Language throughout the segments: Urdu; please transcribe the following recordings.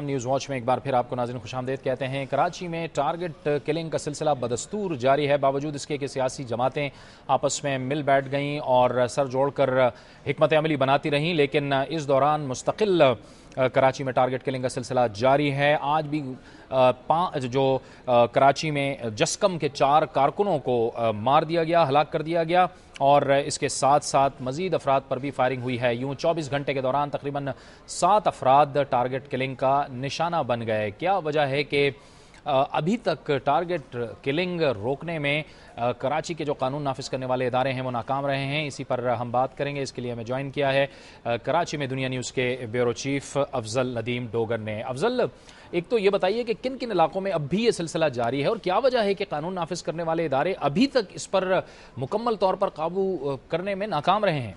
نیوز واچ میں ایک بار پھر آپ کو ناظرین خوش آمدید کہتے ہیں۔ کراچی میں ٹارگٹ کلنگ کا سلسلہ بدستور جاری ہے، باوجود اس کے کہ سیاسی جماعتیں آپس میں مل بیٹھ گئیں اور سر جوڑ کر حکمت عملی بناتی رہیں، لیکن اس دوران مستقل کراچی میں ٹارگٹ کلنگ کا سلسلہ جاری ہے۔ آج بھی جو کراچی میں جسکم کے 4 کارکنوں کو مار دیا گیا، ہلاک کر دیا گیا، اور اس کے ساتھ ساتھ مزید افراد پر بھی فائرنگ ہوئی ہے۔ یوں 24 گھنٹے کے دوران تقریباً 7 افراد ٹارگٹ کلنگ کا نشانہ بن گئے۔ کیا وجہ ہے کہ ابھی تک ٹارگٹ کلنگ روکنے میں کراچی کے جو قانون نافذ کرنے والے ادارے ہیں وہ ناکام رہے ہیں؟ اسی پر ہم بات کریں گے۔ اس کے لیے ہمیں جوائن کیا ہے کراچی میں دنیا نیوز کے بیورو چیف افضل ندیم ڈوگر نے۔ افضل، ایک تو یہ بتائیے کہ کن کن علاقوں میں اب بھی یہ سلسلہ جاری ہے، اور کیا وجہ ہے کہ قانون نافذ کرنے والے ادارے ابھی تک اس پر مکمل طور پر قابو کرنے میں ناکام رہے ہیں؟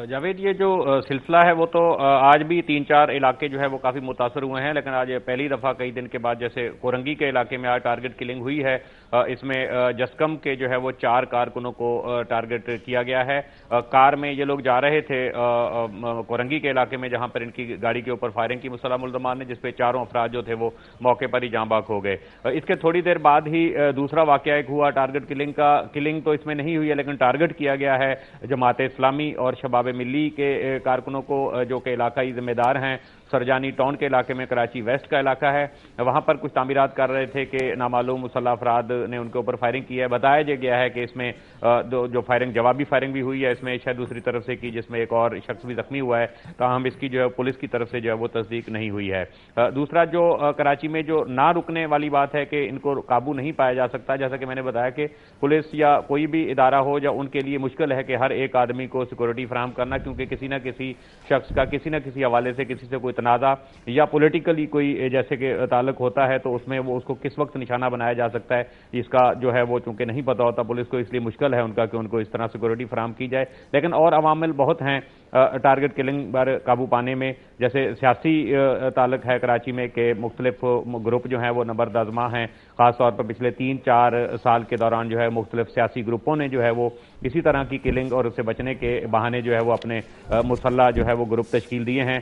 جاوید، یہ جو سلسلہ ہے وہ تو آج بھی 3-4 علاقے جو ہے وہ کافی متاثر ہوئے ہیں، لیکن آج پہلی دفعہ کئی دن کے بعد جیسے کورنگی کے علاقے میں آج ٹارگٹ کلنگ ہوئی ہے۔ اس میں جسکم کے جو ہے وہ 4 کارکنوں کو ٹارگٹ کیا گیا ہے۔ کار میں یہ لوگ جا رہے تھے کورنگی کے علاقے میں، جہاں پر ان کی گاڑی کے اوپر فائرنگ کی مسلح ملزمان نے، جس پہ 4 افراد جو تھے وہ موقع پر ہی جاں بحق ہو گئے۔ اس کے تھوڑی دیر بعد ہی دوسرا واقعہ ایک ہوا ٹارگٹ کلنگ کا۔ کلنگ تو اس میں نہیں ہوئی ہے، لیکن ٹارگٹ کیا گیا ہے جماعت اسلامی اور شباب ملی کے کارکنوں کو، جو کہ علاقائی ذمہ دار ہیں۔ سرجانی ٹاؤن کے علاقے میں کراچی ویسٹ کا علاقہ ہے، وہاں پر کچھ تعمیرات کر رہے تھے کہ نامعلوم مسلح افراد نے ان کے اوپر فائرنگ کی ہے۔ بتایا گیا ہے کہ اس میں جو فائرنگ، جوابی فائرنگ بھی ہوئی ہے اس میں شاید دوسری طرف سے کی، جس میں ایک اور شخص بھی زخمی ہوا ہے، تاہم اس کی جو ہے پولیس کی طرف سے جو ہے وہ تصدیق نہیں ہوئی ہے۔ دوسرا جو کراچی میں جو نہ رکنے والی بات ہے کہ ان کو قابو نہیں پایا جا سکتا، جیسا کہ میں نے بتایا کہ پولیس یا کوئی بھی ادارہ ہو، یا ان کے لیے مشکل ہے کہ ہر ایک آدمی کو سیکورٹی فراہم کرنا، کیونکہ کسی نہ کسی شخص کا کسی نہ کسی حوالے سے کسی سے کوئی تنازع یا پولیٹیکلی کوئی جیسے کہ تعلق ہوتا ہے، تو اس میں وہ اس کو کس وقت نشانہ بنایا جا سکتا ہے، اس کا جو ہے وہ چونکہ نہیں پتہ ہوتا پولیس کو، اس لیے مشکل ہے ان کا کہ ان کو اس طرح سیکورٹی فراہم کی جائے۔ لیکن اور عوامل بہت ہیں ٹارگٹ کلنگ پر قابو پانے میں، جیسے سیاسی تعلق ہے کراچی میں کہ مختلف گروپ جو ہیں وہ نبرد آزما ہیں، خاص طور پر پچھلے 3-4 سال کے دوران جو ہے مختلف سیاسی گروپوں نے جو ہے وہ اسی طرح کی کلنگ اور اس سے بچنے کے بہانے جو ہے وہ اپنے مسلح جو ہے وہ گروپ تشکیل دیے ہیں،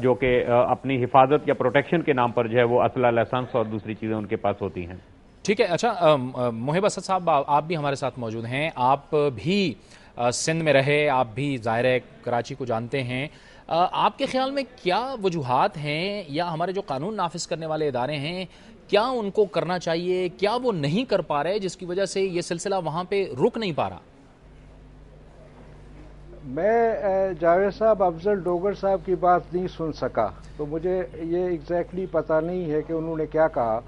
جو کہ اپنی حفاظت یا پروٹیکشن کے نام پر جو ہے وہ اسلحہ، لائسنس اور دوسری چیزیں ان کے پاس ہوتی ہیں۔ ٹھیک ہے، اچھا محب اسد صاحب، آپ بھی ہمارے ساتھ موجود ہیں، آپ بھی سندھ میں رہے، آپ بھی ظاہر ہے کراچی کو جانتے ہیں۔ آپ کے خیال میں کیا وجوہات ہیں، یا ہمارے جو قانون نافذ کرنے والے ادارے ہیں کیا ان کو کرنا چاہیے، کیا وہ نہیں کر پا رہے جس کی وجہ سے یہ سلسلہ وہاں پہ رک نہیں پا رہا؟ میں جاوید صاحب، افضل ڈوگر صاحب کی بات نہیں سن سکا، تو مجھے یہ ایگزیکٹلی پتہ نہیں ہے کہ انہوں نے کیا کہا۔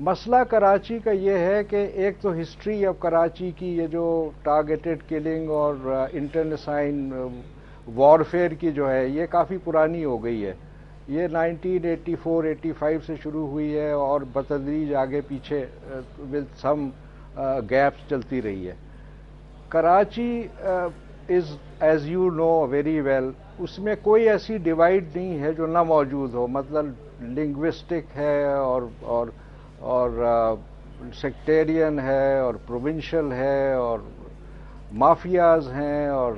مسئلہ کراچی کا یہ ہے کہ ایک تو ہسٹری آف کراچی کی یہ جو ٹارگیٹڈ کلنگ اور انٹرنسائن وارفیئر کی جو ہے یہ کافی پرانی ہو گئی ہے۔ یہ 1984-85 سے شروع ہوئی ہے اور بتدریج آگے پیچھے ود سم گیپس چلتی رہی ہے۔ Karachi is as you know very well, اس میں کوئی ایسی ڈیوائڈ نہیں ہے جو نہ موجود ہو، مطلب لنگوسٹک ہے اور سیکٹیرین ہے اور پروونشل ہے اور مافیاز ہیں اور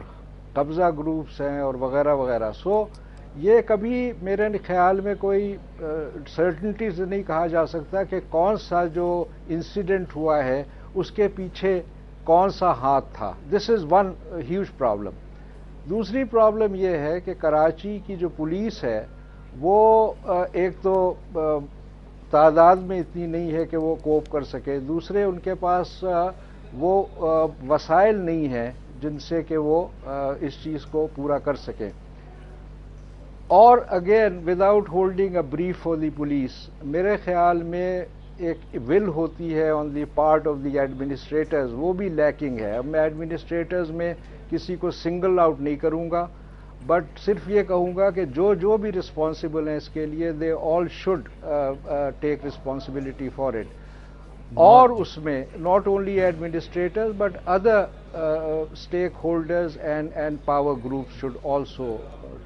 قبضہ گروپس ہیں اور وغیرہ وغیرہ۔ سو یہ کبھی میرے خیال میں کوئی سرٹنٹی سے نہیں کہا جا سکتا کہ کون سا جو انسیڈنٹ ہوا ہے اس کے پیچھے کون سا ہاتھ تھا۔ دس از ون ہیوج پرابلم۔ دوسری پرابلم یہ ہے کہ کراچی کی جو پولیس ہے وہ ایک تو تعداد میں اتنی نہیں ہے کہ وہ کوپ کر سکے، دوسرے ان کے پاس وہ وسائل نہیں ہیں جن سے کہ وہ اس چیز کو پورا کر سکیں۔ اور again without holding a brief for the police, میرے خیال میں ایک ول ہوتی ہے on the part of the administrators, وہ بھی لیکنگ ہے۔ اب میں ایڈمنسٹریٹرز میں کسی کو سنگل آؤٹ نہیں کروں گا، بٹ صرف یہ کہوں گا کہ جو بھی رسپانسبل ہیں اس کے لیے they all should take responsibility for it. اور اس میں not only administrators but other stakeholders and power groups should also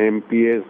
MPs,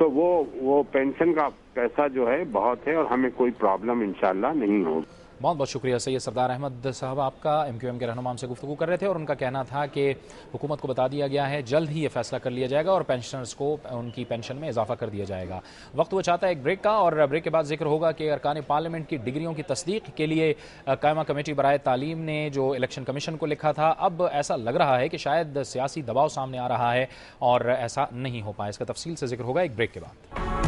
تو وہ پینشن کا پیسہ جو ہے بہت ہے اور ہمیں کوئی پرابلم انشاءاللہ نہیں ہوگی۔ بہت بہت شکریہ سید سردار احمد صاحب آپ کا، ایم کیو ایم کے رہنما ہم سے گفتگو کر رہے تھے اور ان کا کہنا تھا کہ حکومت کو بتا دیا گیا ہے جلد ہی یہ فیصلہ کر لیا جائے گا اور پینشنرز کو ان کی پینشن میں اضافہ کر دیا جائے گا۔ وقت وہ چاہتا ہے ایک بریک کا، اور بریک کے بعد ذکر ہوگا کہ ارکان پارلیمنٹ کی ڈگریوں کی تصدیق کے لیے قائمہ کمیٹی برائے تعلیم نے جو الیکشن کمیشن کو لکھا تھا، اب ایسا لگ رہا ہے کہ شاید سیاسی دباؤ سامنے آ رہا ہے اور ایسا نہیں ہو پائے۔ اس کا تفصیل سے ذکر ہوگا ایک بریک کے بعد۔